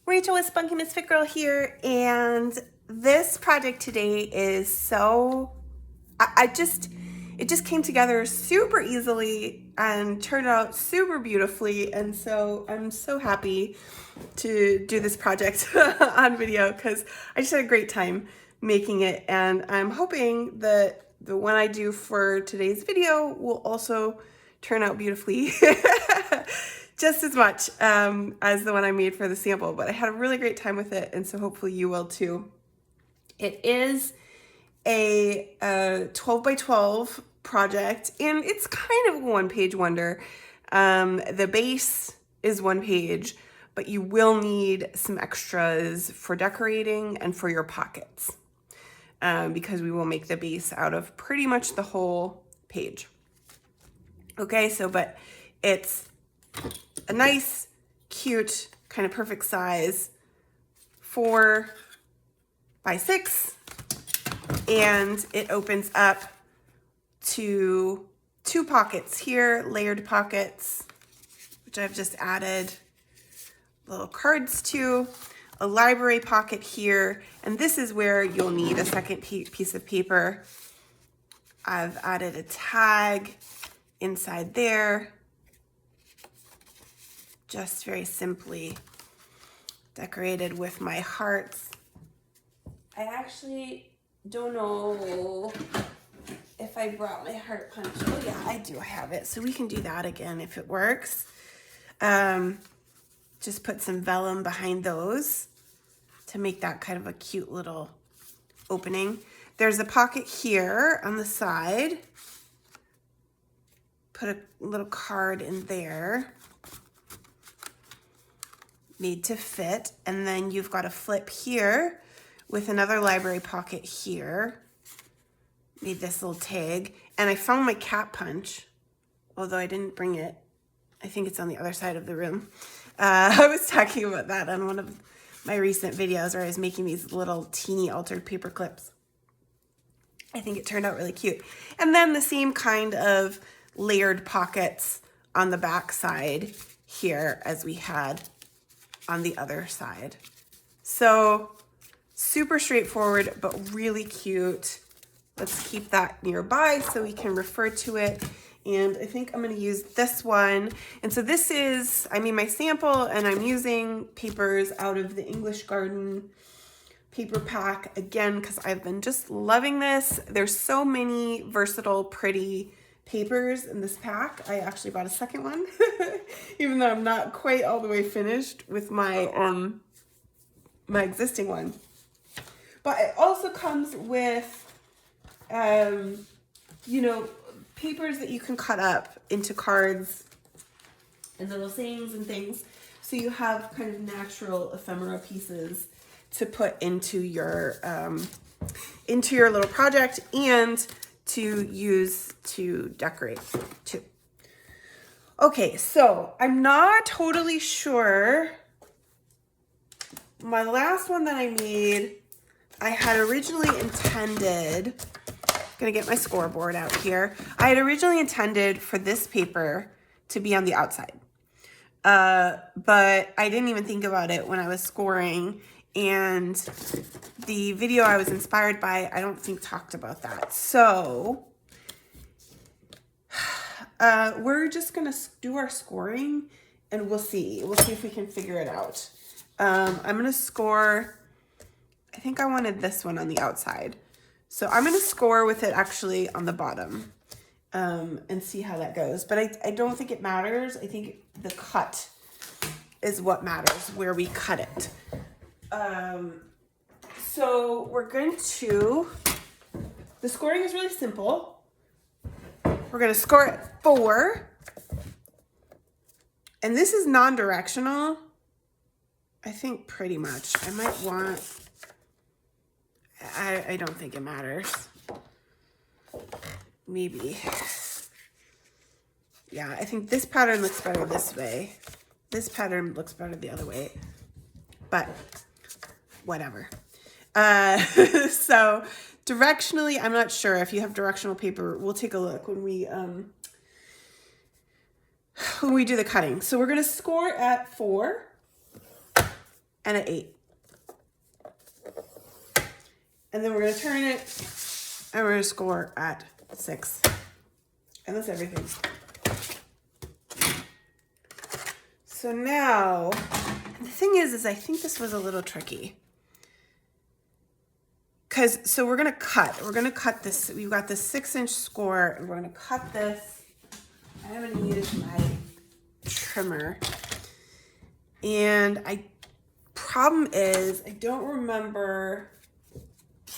Rachel with Spunky Misfit Girl here, and this project today is so, it just came together super easily and turned out super beautifully, and so I'm so happy to do this project on video because I just had a great time making it, and I'm hoping that the one I do for today's video will also turn out beautifully just as much as the one I made for the sample, but I had a really great time with it, and so hopefully you will too. It is a 12 by 12 project, and it's kind of a one-page wonder. The base is one page, but you will need some extras for decorating and for your pockets, because we will make the base out of pretty much the whole page. Okay, so, but it's a nice, cute, kind of perfect size, 4 by 6, and it opens up to 2 pockets here, layered pockets, which I've just added little cards to, a library pocket here, and this is where you'll need a second piece of paper. I've added a tag inside there, just very simply decorated with my hearts. I actually don't know if I brought my heart punch. Oh yeah, I do have it. So we can do that again if it works. Just put some vellum behind those to make that kind of a cute little opening. There's a pocket here on the side. Put a little card in there, made to fit, and then you've got a flip here with another library pocket here. Made this little tag, and I found my cat punch, although I didn't bring it. I think it's on the other side of the room. I was talking about that on one of my recent videos where I was making these little teeny altered paper clips. I think it turned out really cute. And then the same kind of layered pockets on the back side here as we had on the other side. So super straightforward, but really cute. Let's keep that nearby so we can refer to it. And I think I'm going to use this one. And so this is, I made my sample, and I'm using papers out of the English Garden paper pack again because I've been just loving this. There's so many versatile, pretty papers in this pack. I actually bought a second one, even though I'm not quite all the way finished with my my existing one. But it also comes with you know, papers that you can cut up into cards and little sayings and things. So you have kind of natural ephemera pieces to put into your little project and to use to decorate too. Okay, so I'm not totally sure. My last one that I made, I had originally intended, gonna get my scoreboard out here. I had originally intended for this paper to be on the outside, but I didn't even think about it when I was scoring, and the video I was inspired by, I don't think talked about that. So we're just gonna do our scoring, and we'll see if we can figure it out. I'm gonna score, I think I wanted this one on the outside. So I'm going to score with it actually on the bottom, and see how that goes. But I don't think it matters. I think the cut is what matters, where we cut it. So we're going to, the scoring is really simple. We're going to score at 4. And this is non-directional. I think pretty much. I might want, I don't think it matters. Maybe. Yeah, I think this pattern looks better this way. This pattern looks better the other way. But whatever. So directionally, I'm not sure if you have directional paper. We'll take a look when we do the cutting. So we're going to score at 4. and an 8. And then we're going to turn it, and we're going to score at 6. And that's everything. So now, the thing is I think this was a little tricky. So we're going to cut this. We've got this 6-inch score, and we're going to cut this. I'm going to use my trimmer. And problem is, I don't remember.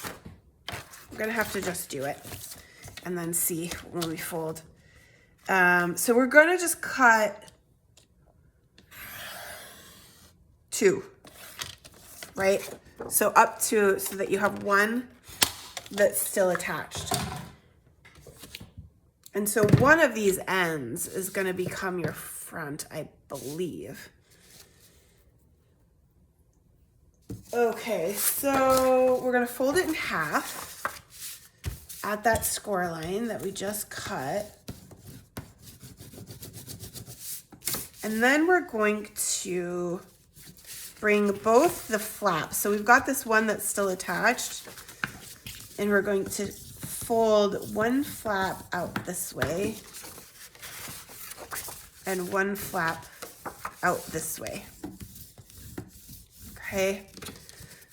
I'm going to have to just do it and then see when we fold. So we're going to just cut 2, right? So up to, so that you have one that's still attached. And so one of these ends is going to become your front, I believe. Okay, so we're going to fold it in half at that score line that we just cut. And then we're going to bring both the flaps. So we've got this one that's still attached, and we're going to fold one flap out this way and one flap out this way. Okay,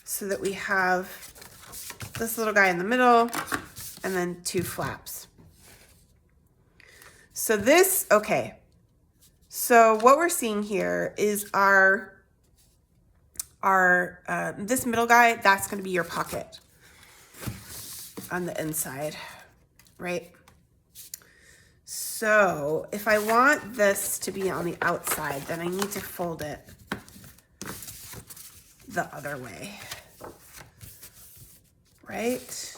so that we have this little guy in the middle and then 2 flaps. So this, okay. So what we're seeing here is our this middle guy, that's going to be your pocket on the inside, right? So if I want this to be on the outside, then I need to fold it the other way, right?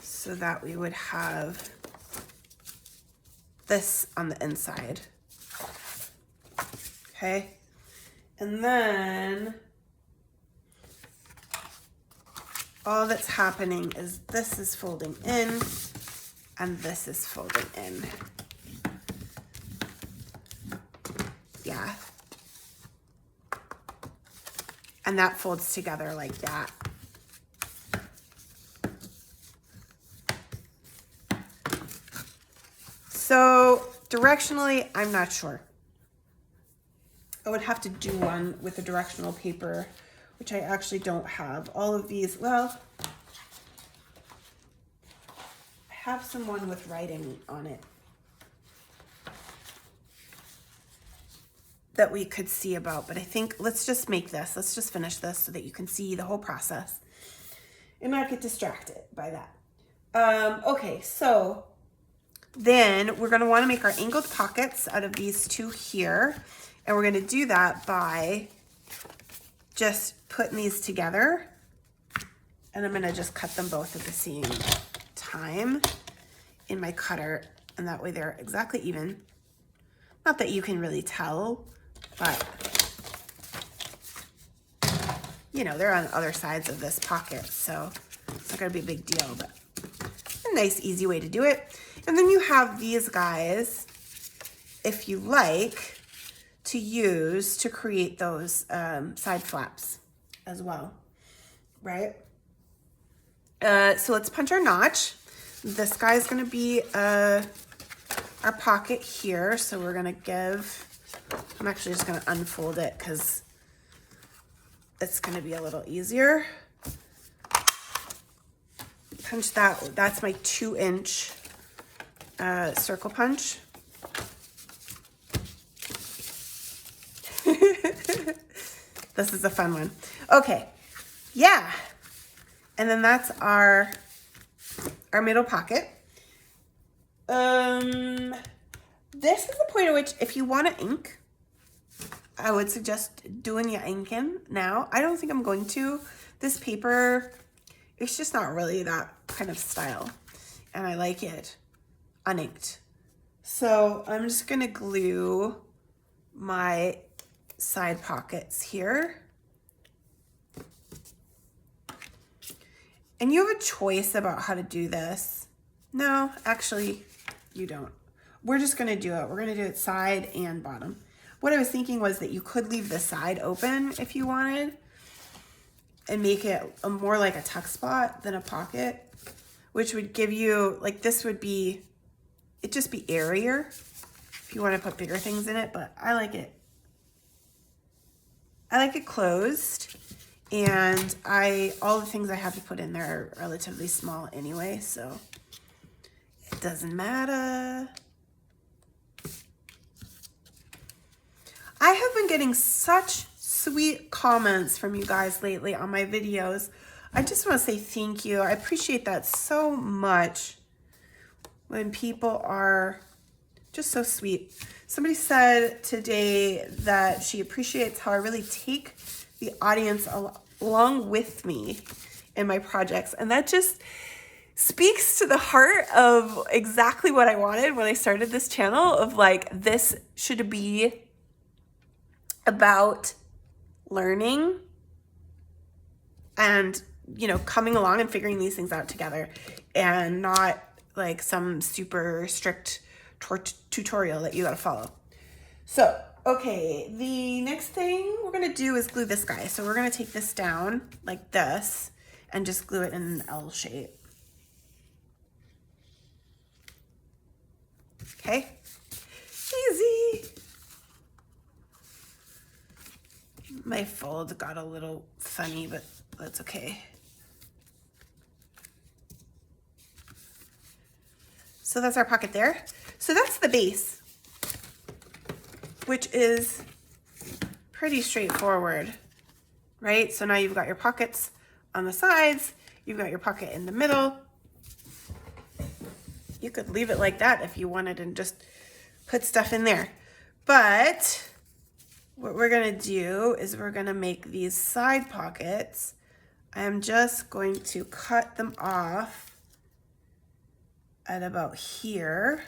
So that we would have this on the inside. Okay, and then all that's happening is this is folding in and this is folding in. Yeah. And that folds together like that. So directionally, I'm not sure. I would have to do one with a directional paper, which I actually don't have. All of these, well, I have someone with writing on it that we could see about, but I think let's just make this. Let's just finish this so that you can see the whole process and not get distracted by that. Okay, so then we're gonna wanna make our angled pockets out of these 2 here. And we're going to do that by just putting these together. And I'm going to just cut them both at the same time in my cutter. And that way they're exactly even. Not that you can really tell, but you know, they're on other sides of this pocket. So it's not going to be a big deal, but a nice, easy way to do it. And then you have these guys, if you like, to use to create those side flaps as well, right? So let's punch our notch. This guy's gonna be our pocket here. So we're gonna I'm actually just gonna unfold it because it's gonna be a little easier. Punch that, that's my 2-inch circle punch. This is a fun one. Okay, yeah. And then that's our middle pocket. This is the point at which if you want to ink, I would suggest doing your inking now. I don't think I'm going to. This paper, it's just not really that kind of style. And I like it uninked. So I'm just gonna glue my side pockets here. And you have a choice about how to do this. No, actually, you don't. We're just gonna do it. We're gonna do it side and bottom. what I was thinking was that you could leave the side open if you wanted and make it more like a tuck spot than a pocket, which would give you, like, this would be, it'd just be airier if you want to put bigger things in it, but I like it. I like it closed, and all the things I have to put in there are relatively small anyway, so it doesn't matter. I have been getting such sweet comments from you guys lately on my videos. I just want to say thank you. I appreciate that so much when people are just so sweet. Somebody said today that she appreciates how I really take the audience along with me in my projects. And that just speaks to the heart of exactly what I wanted when I started this channel, of like, this should be about learning and, you know, coming along and figuring these things out together, and not like some super strict tutorial that you gotta follow. So, okay, the next thing we're gonna do is glue this guy. So we're gonna take this down like this and just glue it in an L shape. Okay, easy. My fold got a little funny, but that's okay. So that's our pocket there. So that's the base, which is pretty straightforward, right? So now you've got your pockets on the sides, you've got your pocket in the middle. You could leave it like that if you wanted and just put stuff in there. But what we're gonna do is we're gonna make these side pockets. I'm just going to cut them off at about here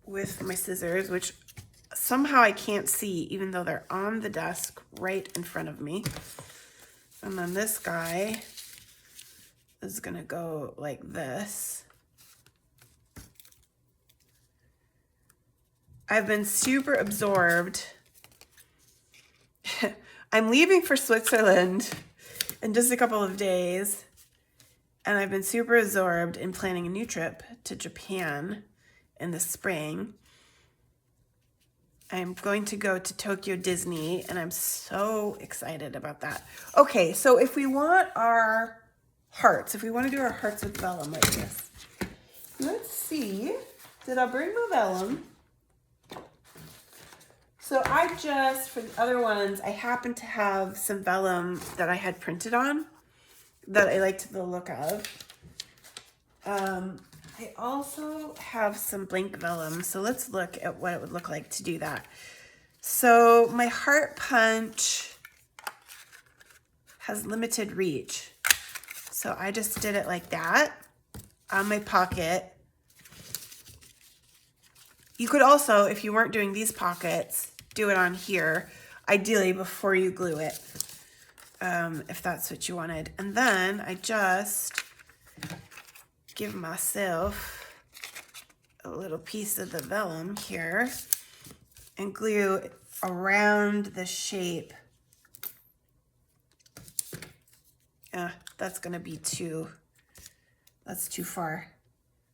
with my scissors, which somehow I can't see even though they're on the desk right in front of me. And then this guy is gonna go like this. I've been super absorbed. I'm leaving for Switzerland in just a couple of days, and I've been super absorbed in planning a new trip to Japan in the spring. I'm going to go to Tokyo Disney, and I'm so excited about that. Okay, so if we want our hearts, if we want to do our hearts with vellum like this, let's see, did I bring my vellum? So I just, for the other ones, I happen to have some vellum that I had printed on that I liked the look of. I also have some blank vellum, so let's look at what it would look like to do that. So my heart punch has limited reach. So I just did it like that on my pocket. You could also, if you weren't doing these pockets, do it on here, ideally before you glue it, if that's what you wanted. And then I just give myself a little piece of the vellum here and glue around the shape. That's gonna be that's too far.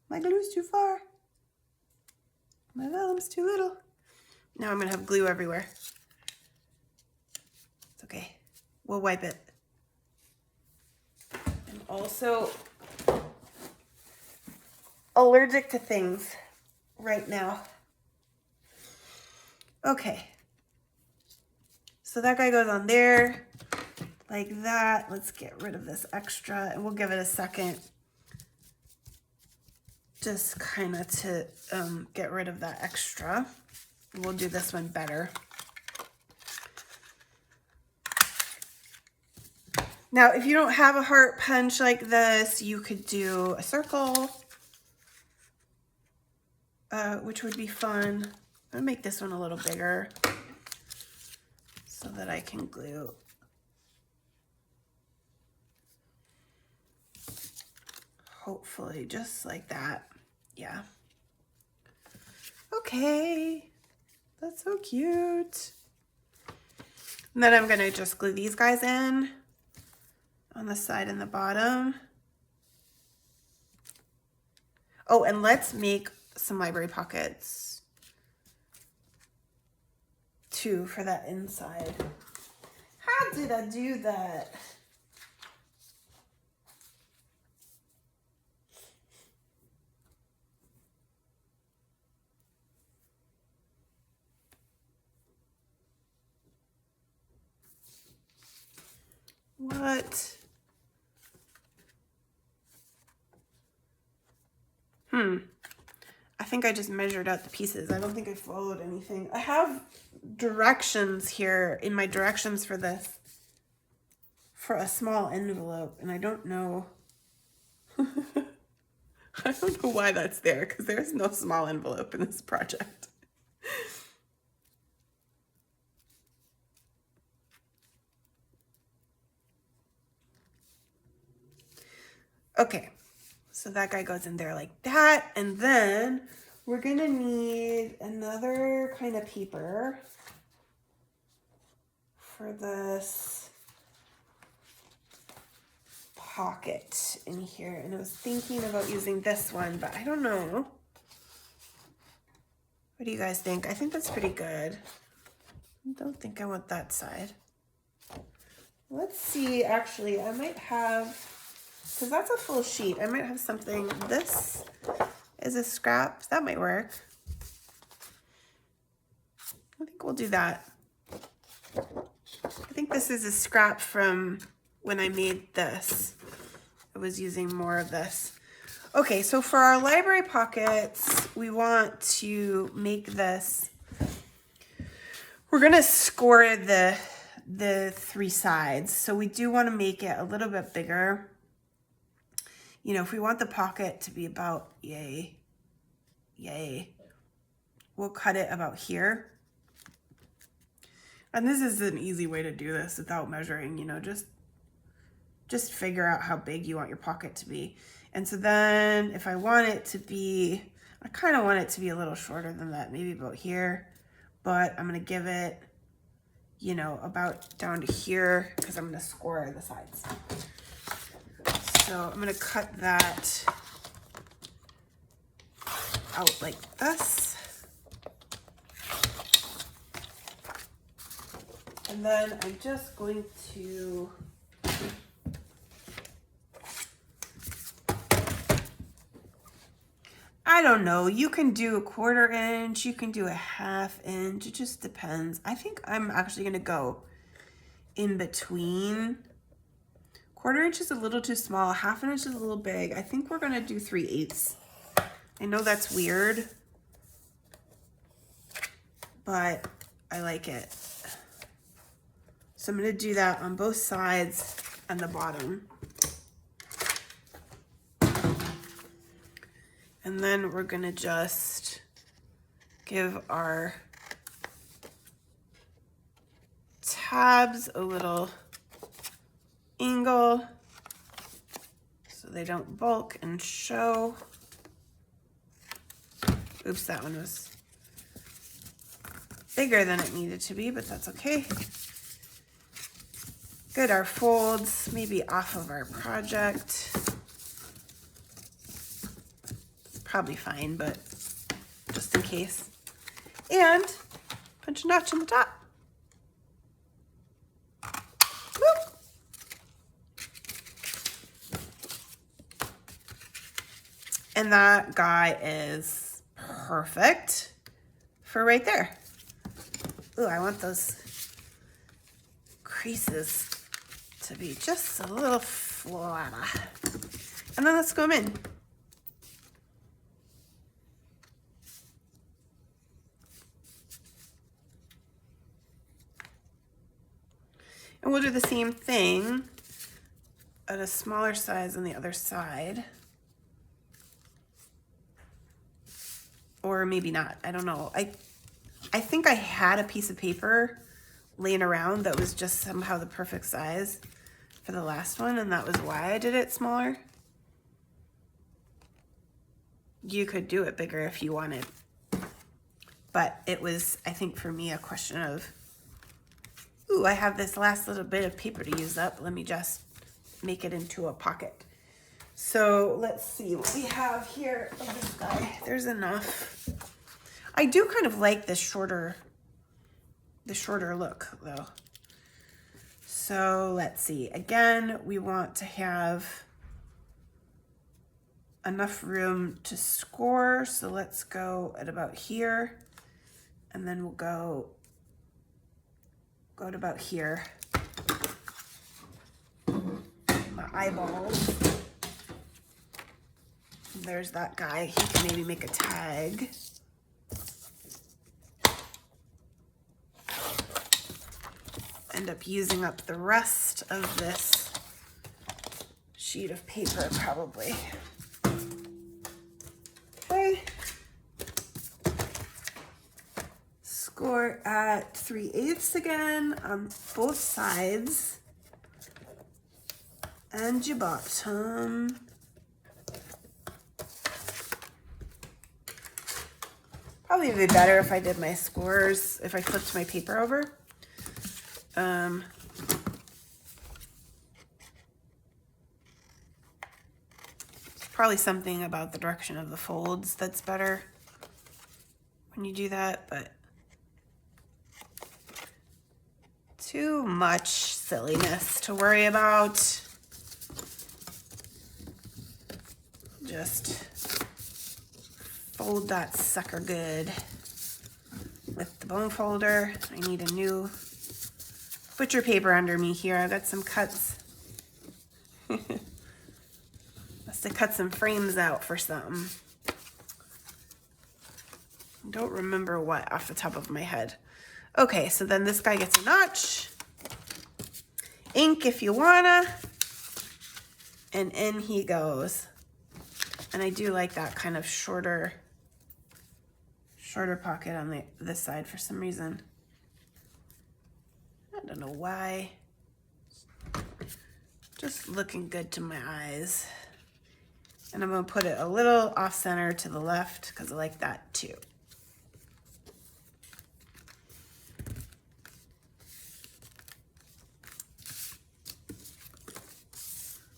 My glue's too far. My vellum's too little. Now I'm gonna have glue everywhere. It's okay, we'll wipe it. I'm also allergic to things right now. Okay, so that guy goes on there like that. Let's get rid of this extra, and we'll give it a second just kind of to get rid of that extra. We'll do this one better. Now, if you don't have a heart punch like this, you could do a circle, which would be fun. I'm gonna make this one a little bigger so that I can glue. Hopefully just like that. Yeah. Okay, that's so cute. And then I'm gonna just glue these guys in on the side and the bottom. Oh, and let's make some library pockets too for that inside. How did I do that? What? I think I just measured out the pieces. I don't think I followed anything. I have directions here in my directions for this, for a small envelope, and I don't know. I don't know why that's there, because there's no small envelope in this project. Okay, so that guy goes in there like that, and then we're gonna need another kind of paper for this pocket in here, and I was thinking about using this one, but I don't know. What do you guys think? I think that's pretty good. I don't think I want that side. Let's see, actually, I might have, because that's a full sheet, I might have something. This is a scrap. That might work. I think we'll do that. I think this is a scrap from when I made this. I was using more of this. Okay, so for our library pockets, we want to make this. We're gonna score the three sides. So we do want to make it a little bit bigger. You know, if we want the pocket to be about yay, we'll cut it about here. And this is an easy way to do this without measuring, you know, just figure out how big you want your pocket to be. And so then if I want it to be, I kind of want it to be a little shorter than that, maybe about here, but I'm going to give it, you know, about down to here because I'm going to score the sides. So I'm going to cut that out like this. And then I'm just going to I don't know, you can do a 1/4 inch, you can do a 1/2 inch, it just depends. I think I'm actually gonna go in between. 1/4 inch is a little too small, 1/2 inch is a little big. I think we're gonna do 3/8. I know that's weird, but I like it. So I'm gonna do that on both sides and the bottom. And then we're gonna just give our tabs a little angle so they don't bulk and show. Oops, that one was bigger than it needed to be, but that's okay. Good, our folds maybe off of our project. It's probably fine, but just in case. And punch a notch in the top. Whoop. And that guy is perfect for right there. Ooh, I want those creases to be just a little flatter. And then let's glue them in. And we'll do the same thing at a smaller size on the other side. Or maybe not, I don't know. I think I had a piece of paper laying around that was just somehow the perfect size for the last one, and that was why I did it smaller. You could do it bigger if you wanted. But it was, I think for me, a question of, ooh, I have this last little bit of paper to use up. Let me just make it into a pocket. So let's see what we have here of this guy. There's enough. I do kind of like the shorter look though. So let's see. Again, we want to have enough room to score. So let's go at about here. And then we'll go to about here. My eyeballs. There's that guy. He can maybe make a tag. End up using up the rest of this sheet of paper probably. Okay. Score at 3/8 again on both sides. And your bottom. Probably would be better if I did my scores, if I flipped my paper over. Probably something about the direction of the folds that's better when you do that, but too much silliness to worry about. Just fold that sucker good with the bone folder. I need a new butcher paper under me here. I got some cuts. Must have cut some frames out for something. Don't remember what off the top of my head. Okay, so then this guy gets a notch. Ink if you wanna. And in he goes. And I do like that kind of shorter pocket on this side for some reason. I don't know why. Just looking good to my eyes. And I'm gonna put it a little off center to the left because I like that too.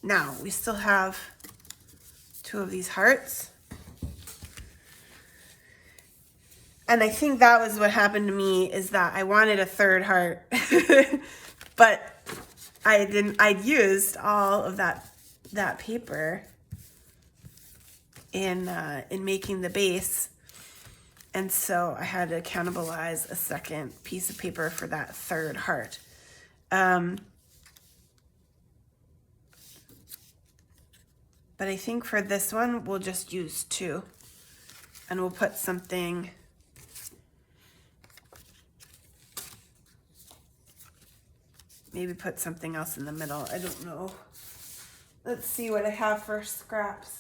Now we still have 2 of these hearts. And I think that was what happened to me, is that I wanted a 3rd heart, but I'd used all of that paper in making the base. And so I had to cannibalize a 2nd piece of paper for that 3rd heart. But I think for this one, we'll just use 2. And we'll put something, maybe put something else in the middle. I don't know. Let's see what I have for scraps.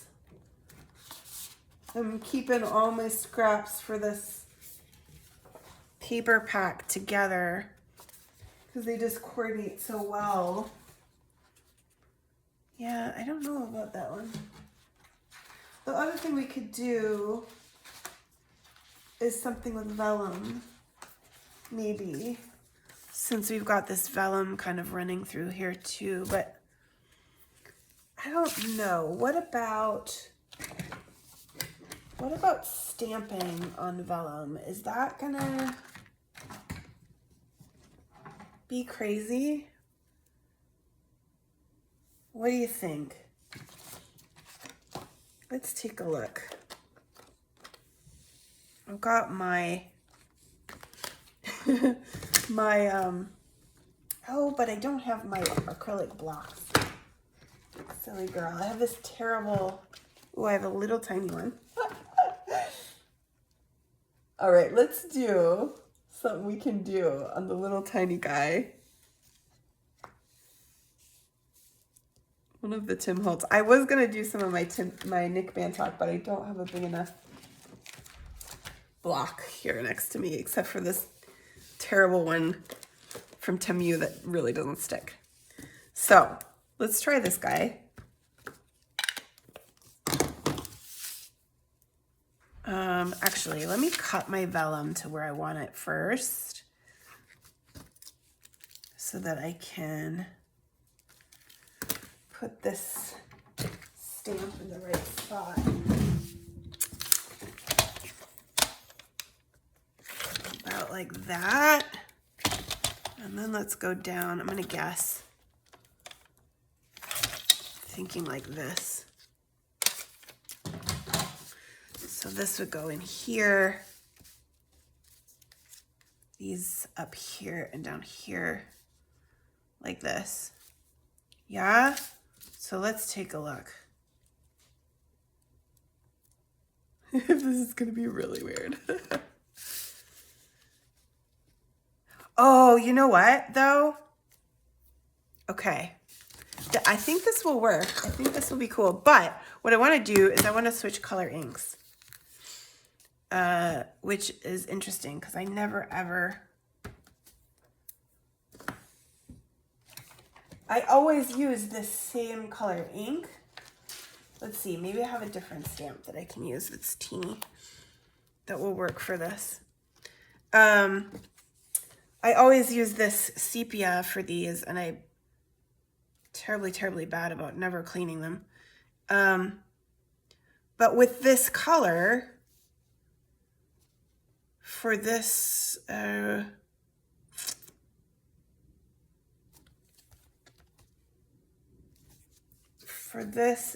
I'm keeping all my scraps for this paper pack together because they just coordinate so well. Yeah, I don't know about that one. The other thing we could do is something with vellum, maybe, since we've got this vellum kind of running through here too, but I don't know. What about stamping on vellum? Is that gonna be crazy? What do you think? Let's take a look. I've got my oh, but I don't have my acrylic blocks. Silly girl. I have this terrible, oh, I have a little tiny one. All right, let's do something we can do on the little tiny guy. One of the Tim Holtz. I was gonna do some of my Nick Bantock, but I don't have a big enough block here next to me, except for this terrible one from Temu that really doesn't stick. So let's try this guy. Actually, let me cut my vellum to where I want it first so that I can put this stamp in the right spot. About like that. And then let's go down. I'm gonna guess. Thinking like this. So this would go in here. These up here and down here. Like this. Yeah? So let's take a look. This is gonna be really weird. Oh, you know what though? Okay. I think this will work. I think this will be cool. But what I want to do is I want to switch color inks. Which is interesting because I never ever... I always use this same color ink. Let's see, maybe I have a different stamp that I can use that's teeny that will work for this. I always use this sepia for these, and I'm terribly bad about never cleaning them. But with this color, for this, it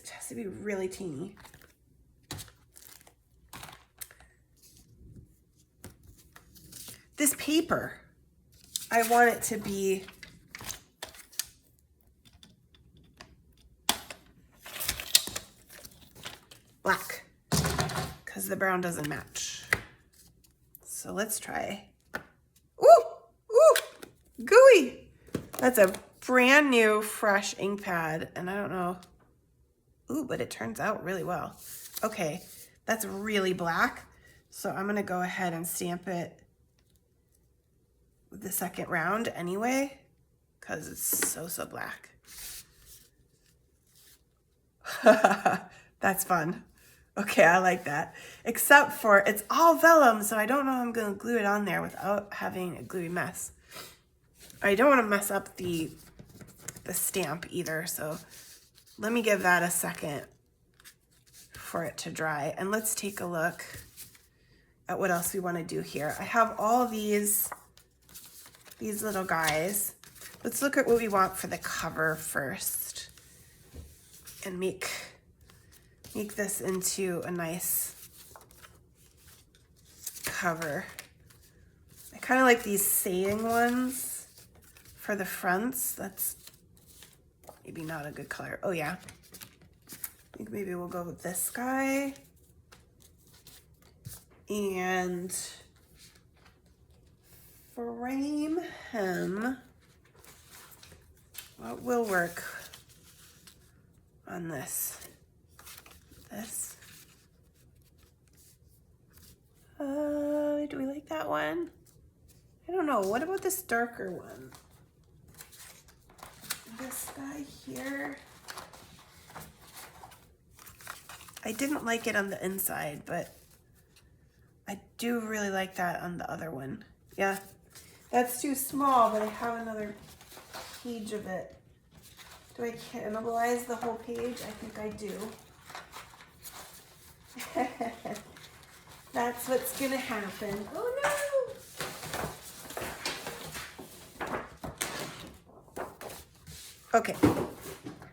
has to be really teeny. This paper, I want it to be black because the brown doesn't match. So let's try. Ooh, gooey. That's a brand new fresh ink pad, and I don't know. Ooh, but it turns out really well. Okay, that's really black. So I'm gonna go ahead and stamp it with the second round anyway, because it's so black. That's fun. Okay, I like that. Except for it's all vellum, so I don't know how I'm gonna glue it on there without having a gluey mess. I don't want to mess up the stamp either, so let me give that a second for it to dry. And let's take a look at what else we want to do here. I have all these little guys. Let's look at what we want for the cover first and make this into a nice cover. I kind of like these saying ones for the fronts. That's maybe not a good color. Oh yeah. I think maybe we'll go with this guy. And frame him. What will work on this? Do we like that one? I don't know. What about this darker one? This guy here. I didn't like it on the inside, but I do really like that on the other one. Yeah, that's too small, but I have another page of it. Do I cannibalize the whole page? I think I do. That's what's gonna happen. Oh no! Okay,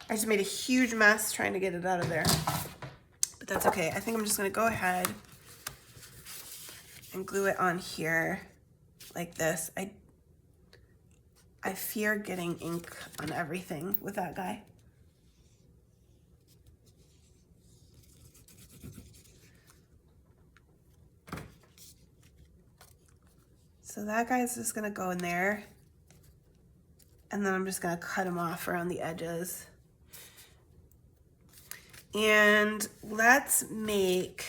I just made a huge mess trying to get it out of there, but that's okay. I think I'm just gonna go ahead and glue it on here like this. I fear getting ink on everything with that guy. So that guy's just gonna go in there, and then I'm just gonna cut him off around the edges. And let's make,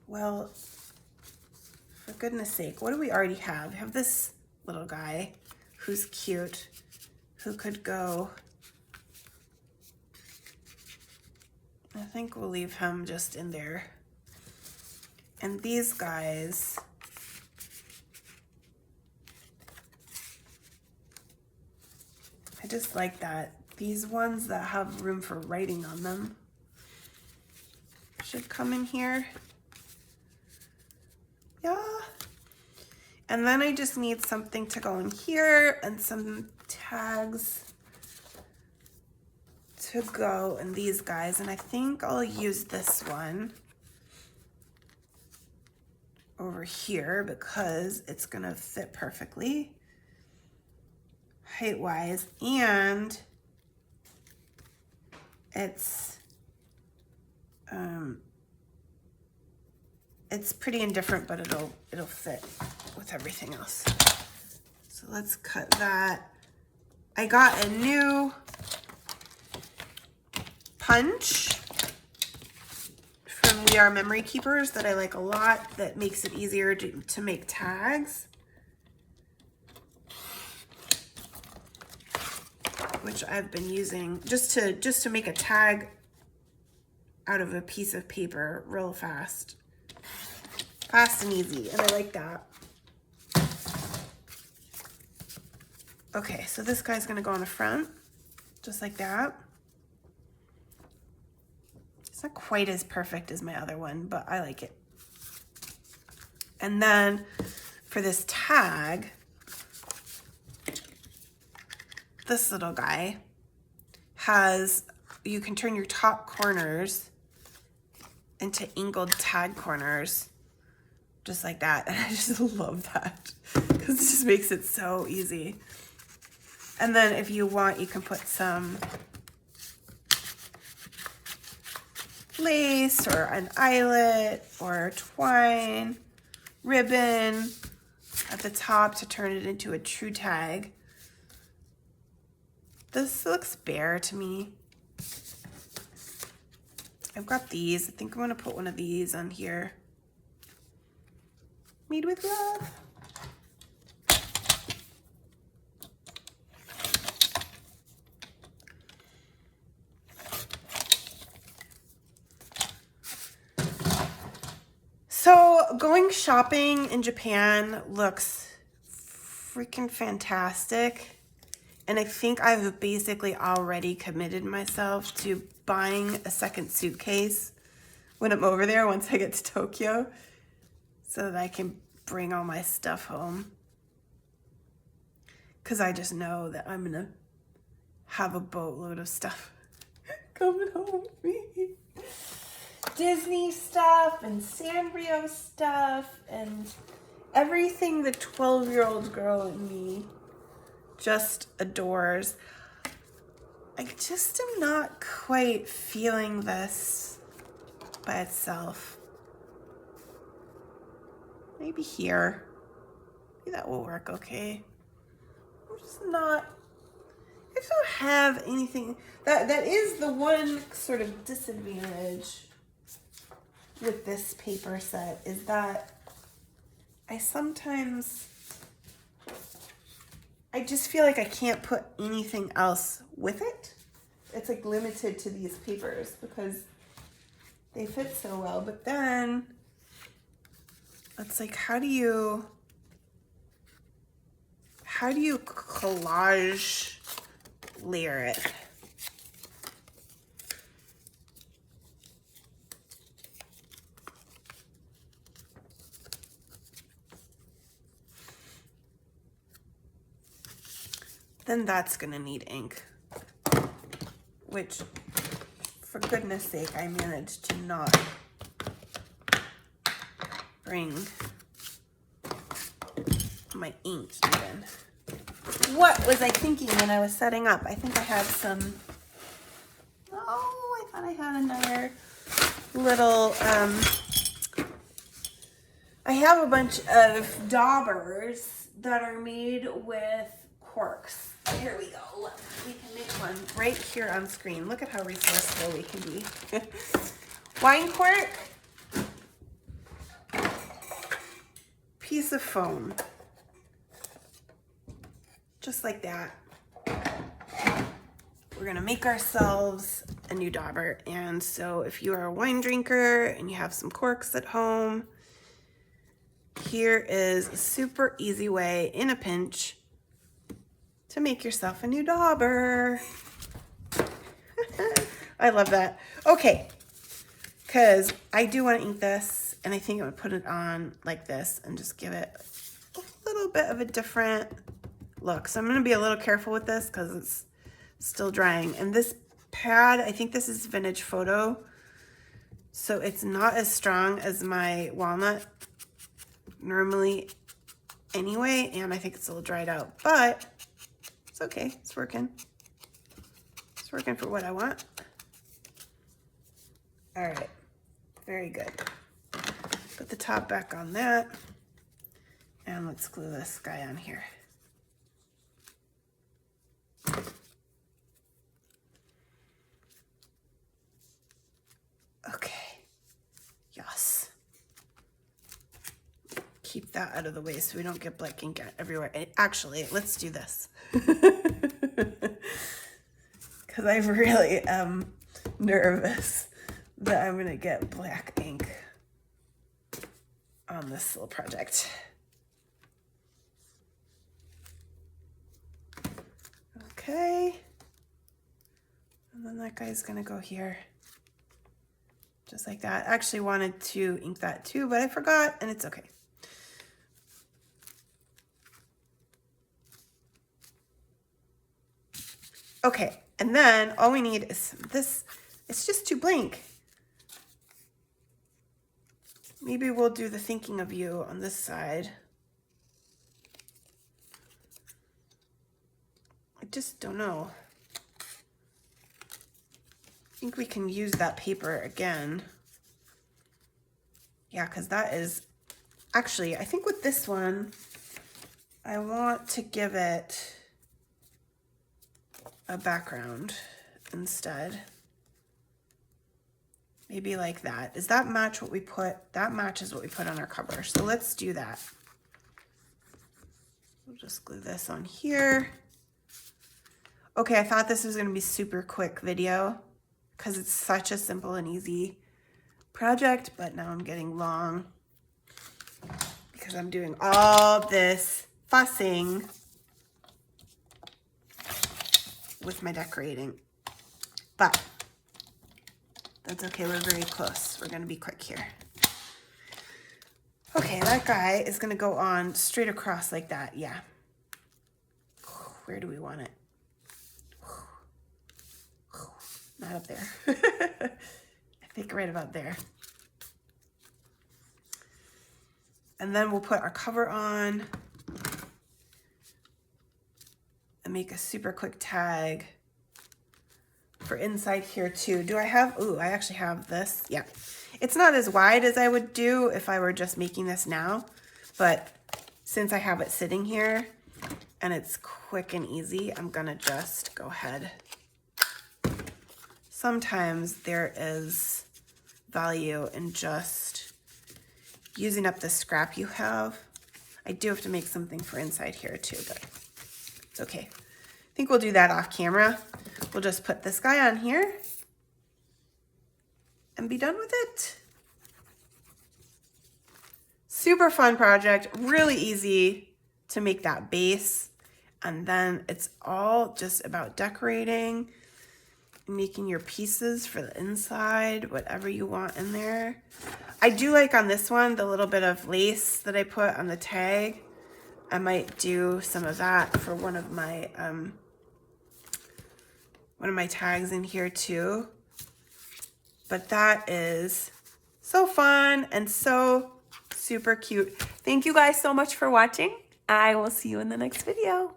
well, for goodness sake, what do we already have? We have this little guy who's cute, who could go, I think we'll leave him just in there And these guys, I just like that. These ones that have room for writing on them should come in here. Yeah. And then I just need something to go in here and some tags to go in these guys. And I think I'll use this one over here because it's gonna fit perfectly height-wise, and it's pretty indifferent, but it'll fit with everything else. So let's cut that. I got a new punch from We Are Memory Keepers that I like a lot, that makes it easier to make tags, which I've been using just to make a tag out of a piece of paper real fast and easy, and I like that. Okay, so this guy's gonna go on the front, just like that. It's not quite as perfect as my other one, but I like it. And then for this tag, this little guy has, you can turn your top corners into angled tag corners, just like that. And I just love that because it just makes it so easy. And then if you want, you can put some lace or an eyelet or twine, ribbon at the top to turn it into a true tag. This looks bare to me. I've got these. I think I'm gonna put one of these on here. Made with love. So going shopping in Japan looks freaking fantastic. And I think I've basically already committed myself to buying a second suitcase when I'm over there once I get to Tokyo, so that I can bring all my stuff home. Because I just know that I'm going to have a boatload of stuff coming home with me. Disney stuff and Sanrio stuff and everything the 12-year-old girl in me just adores. I just am not quite feeling this by itself. Maybe here. Maybe that will work okay. I'm just not, I just don't have anything. That is the one sort of disadvantage with this paper set, is that I just feel like I can't put anything else with it. It's like limited to these papers because they fit so well. But then it's like, how do you collage layer it? Then that's gonna need ink, which, for goodness sake, I managed to not bring my ink even. What was I thinking when I was setting up? I think I had some, oh, I thought I had another little, I have a bunch of daubers that are made with corks. Here we go. Look, we can make one right here on screen. Look at how resourceful we can be. Wine cork, piece of foam, just like that. We're gonna make ourselves a new dauber. And so if you are a wine drinker and you have some corks at home, here is a super easy way in a pinch to make yourself a new dauber. I love that. Okay, because I do want to ink this, and I think I'm going to put it on like this and just give it a little bit of a different look. So I'm going to be a little careful with this because it's still drying. And this pad, I think this is vintage photo, so it's not as strong as my walnut normally anyway, and I think it's a little dried out, but it's okay. It's working. It's working for what I want. All right, very good. Put the top back on that, and let's glue this guy on here. Okay, yes. Keep that out of the way so we don't get black ink everywhere. And actually, let's do this. Because I really am nervous that I'm gonna get black ink on this little project. Okay. And then that guy's gonna go here. Just like that. I actually wanted to ink that too, but I forgot, and it's okay. Okay, and then all we need is this. It's just too blank. Maybe we'll do the thinking of you on this side. I just don't know. I think we can use that paper again. Yeah, because that is, actually, I think with this one, I want to give it a background instead. Maybe like that. Does that match what we put? That matches what we put on our cover. So let's do that. We'll just glue this on here. Okay, I thought this was going to be super quick video because it's such a simple and easy project, but now I'm getting long because I'm doing all this fussing with my decorating. But that's okay, we're very close. We're gonna be quick here. Okay, that guy is gonna go on straight across like that, yeah. Where do we want it? Not up there. I think right about there. And then we'll put our cover on and make a super quick tag for inside here too. Do I have, ooh, I actually have this. Yeah. It's not as wide as I would do if I were just making this now, but since I have it sitting here and it's quick and easy, I'm gonna just go ahead. Sometimes there is value in just using up the scrap you have. I do have to make something for inside here too, but it's okay. I think we'll do that off camera. We'll just put this guy on here and be done with it. Super fun project, really easy to make that base. And then it's all just about decorating, making your pieces for the inside, whatever you want in there. I do like on this one, the little bit of lace that I put on the tag. I might do some of that for one of my tags in here too. But that is so fun and so super cute. Thank you guys so much for watching. I will see you in the next video.